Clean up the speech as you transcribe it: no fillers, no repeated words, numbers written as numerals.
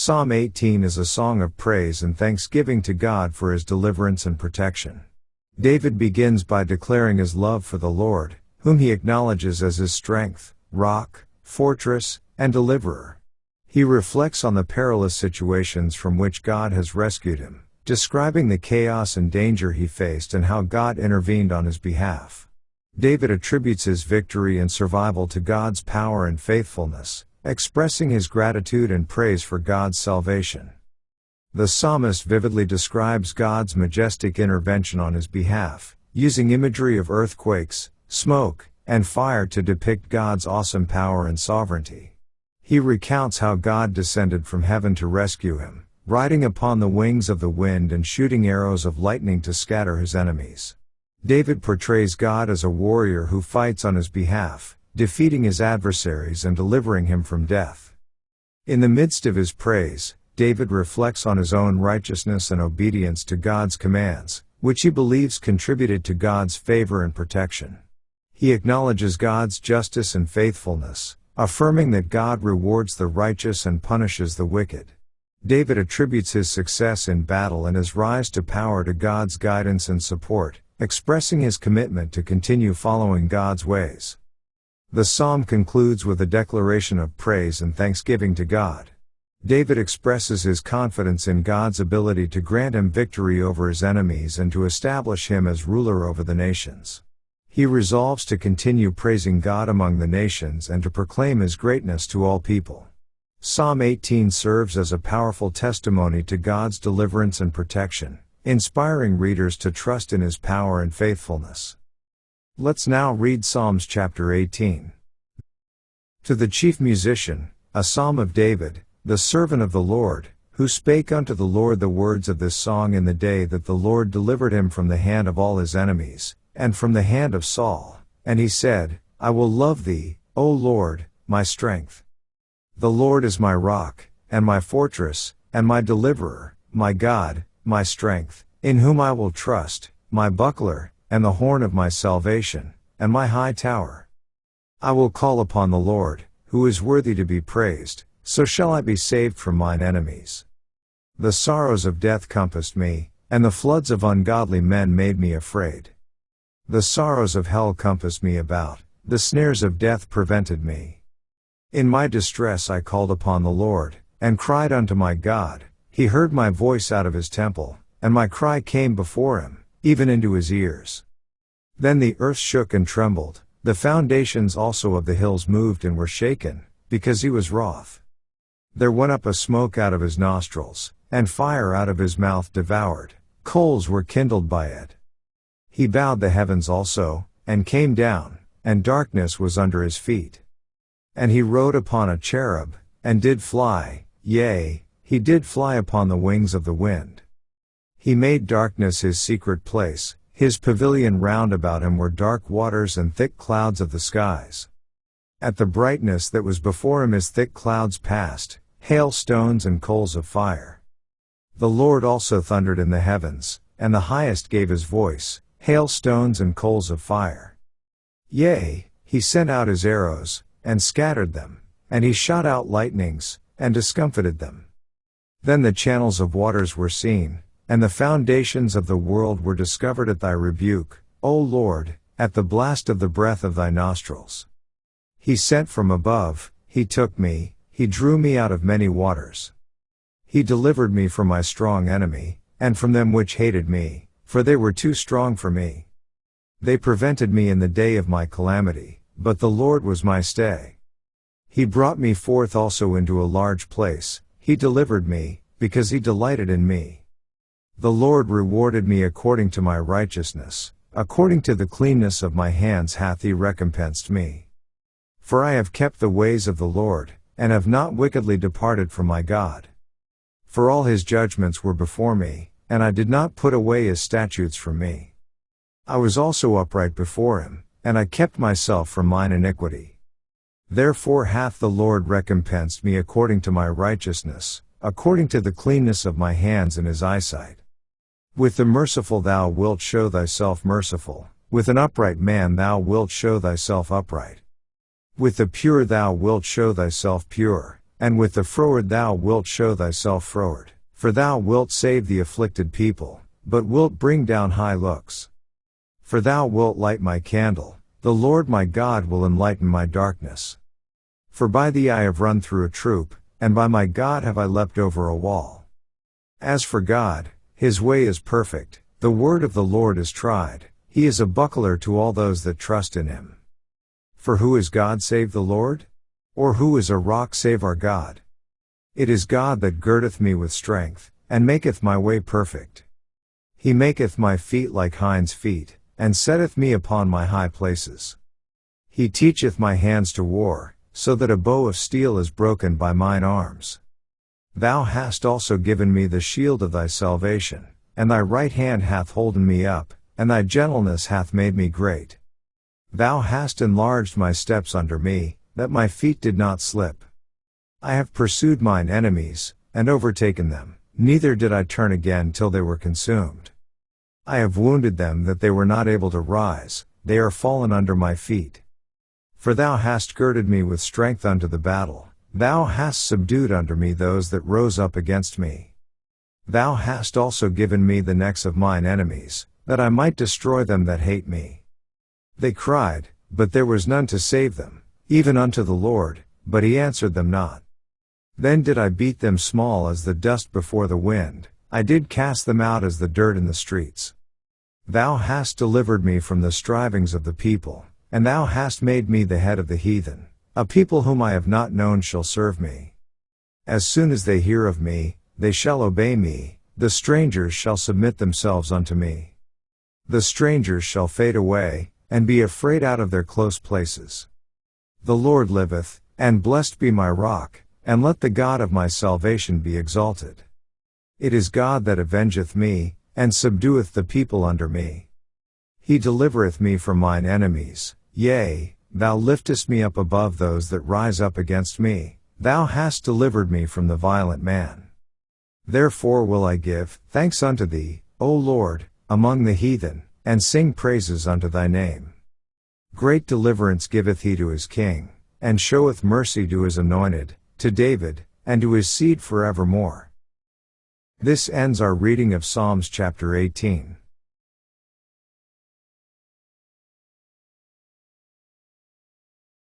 Psalm 18 is a song of praise and thanksgiving to God for his deliverance and protection. David begins by declaring his love for the Lord, whom he acknowledges as his strength, rock, fortress, and deliverer. He reflects on the perilous situations from which God has rescued him, describing the chaos and danger he faced and how God intervened on his behalf. David attributes his victory and survival to God's power and faithfulness, expressing his gratitude and praise for God's salvation. The psalmist vividly describes God's majestic intervention on his behalf, using imagery of earthquakes, smoke, and fire to depict God's awesome power and sovereignty. He recounts how God descended from heaven to rescue him, riding upon the wings of the wind and shooting arrows of lightning to scatter his enemies. David portrays God as a warrior who fights on his behalf, defeating his adversaries and delivering him from death. In the midst of his praise, David reflects on his own righteousness and obedience to God's commands, which he believes contributed to God's favor and protection. He acknowledges God's justice and faithfulness, affirming that God rewards the righteous and punishes the wicked. David attributes his success in battle and his rise to power to God's guidance and support, expressing his commitment to continue following God's ways. The psalm concludes with a declaration of praise and thanksgiving to God. David expresses his confidence in God's ability to grant him victory over his enemies and to establish him as ruler over the nations. He resolves to continue praising God among the nations and to proclaim his greatness to all people. Psalm 18 serves as a powerful testimony to God's deliverance and protection, inspiring readers to trust in his power and faithfulness. Let's now read Psalms chapter 18. To the chief musician, a psalm of David, the servant of the Lord, who spake unto the Lord the words of this song in the day that the Lord delivered him from the hand of all his enemies, and from the hand of Saul. And he said, I will love thee, O Lord, my strength. The Lord is my rock, and my fortress, and my deliverer, my God, my strength, in whom I will trust, my buckler, and the horn of my salvation, and my high tower. I will call upon the Lord, who is worthy to be praised, so shall I be saved from mine enemies. The sorrows of death compassed me, and the floods of ungodly men made me afraid. The sorrows of hell compassed me about, the snares of death prevented me. In my distress I called upon the Lord, and cried unto my God. He heard my voice out of his temple, and my cry came before him, even into his ears. Then the earth shook and trembled, the foundations also of the hills moved and were shaken, because he was wroth. There went up a smoke out of his nostrils, and fire out of his mouth devoured, coals were kindled by it. He bowed the heavens also, and came down, and darkness was under his feet. And he rode upon a cherub, and did fly, yea, he did fly upon the wings of the wind. He made darkness his secret place, his pavilion round about him were dark waters and thick clouds of the skies. At the brightness that was before him his thick clouds passed, hailstones and coals of fire. The Lord also thundered in the heavens, and the highest gave his voice, hailstones and coals of fire. Yea, he sent out his arrows, and scattered them, and he shot out lightnings, and discomfited them. Then the channels of waters were seen, and the foundations of the world were discovered at thy rebuke, O Lord, at the blast of the breath of thy nostrils. He sent from above, he took me, he drew me out of many waters. He delivered me from my strong enemy, and from them which hated me, for they were too strong for me. They prevented me in the day of my calamity, but the Lord was my stay. He brought me forth also into a large place, he delivered me, because he delighted in me. The Lord rewarded me according to my righteousness, according to the cleanness of my hands hath he recompensed me. For I have kept the ways of the Lord, and have not wickedly departed from my God. For all his judgments were before me, and I did not put away his statutes from me. I was also upright before him, and I kept myself from mine iniquity. Therefore hath the Lord recompensed me according to my righteousness, according to the cleanness of my hands in his eyesight. With the merciful thou wilt show thyself merciful, with an upright man thou wilt show thyself upright. With the pure thou wilt show thyself pure, and with the froward thou wilt show thyself froward. For thou wilt save the afflicted people, but wilt bring down high looks. For thou wilt light my candle, the Lord my God will enlighten my darkness. For by thee I have run through a troop, and by my God have I leapt over a wall. As for God, his way is perfect, the word of the Lord is tried, he is a buckler to all those that trust in him. For who is God save the Lord? Or who is a rock save our God? It is God that girdeth me with strength, and maketh my way perfect. He maketh my feet like hinds' feet, and setteth me upon my high places. He teacheth my hands to war, so that a bow of steel is broken by mine arms. Thou hast also given me the shield of thy salvation, and thy right hand hath holden me up, and thy gentleness hath made me great. Thou hast enlarged my steps under me, that my feet did not slip. I have pursued mine enemies, and overtaken them, neither did I turn again till they were consumed. I have wounded them that they were not able to rise, they are fallen under my feet. For thou hast girded me with strength unto the battle, thou hast subdued under me those that rose up against me. Thou hast also given me the necks of mine enemies, that I might destroy them that hate me. They cried, but there was none to save them, even unto the Lord, but he answered them not. Then did I beat them small as the dust before the wind, I did cast them out as the dirt in the streets. Thou hast delivered me from the strivings of the people, and thou hast made me the head of the heathen. A people whom I have not known shall serve me. As soon as they hear of me, they shall obey me, the strangers shall submit themselves unto me. The strangers shall fade away, and be afraid out of their close places. The Lord liveth, and blessed be my rock, and let the God of my salvation be exalted. It is God that avengeth me, and subdueth the people under me. He delivereth me from mine enemies, yea, thou liftest me up above those that rise up against me, thou hast delivered me from the violent man. Therefore will I give thanks unto thee, O Lord, among the heathen, and sing praises unto thy name. Great deliverance giveth he to his king, and showeth mercy to his anointed, to David, and to his seed forevermore. This ends our reading of Psalms chapter 18.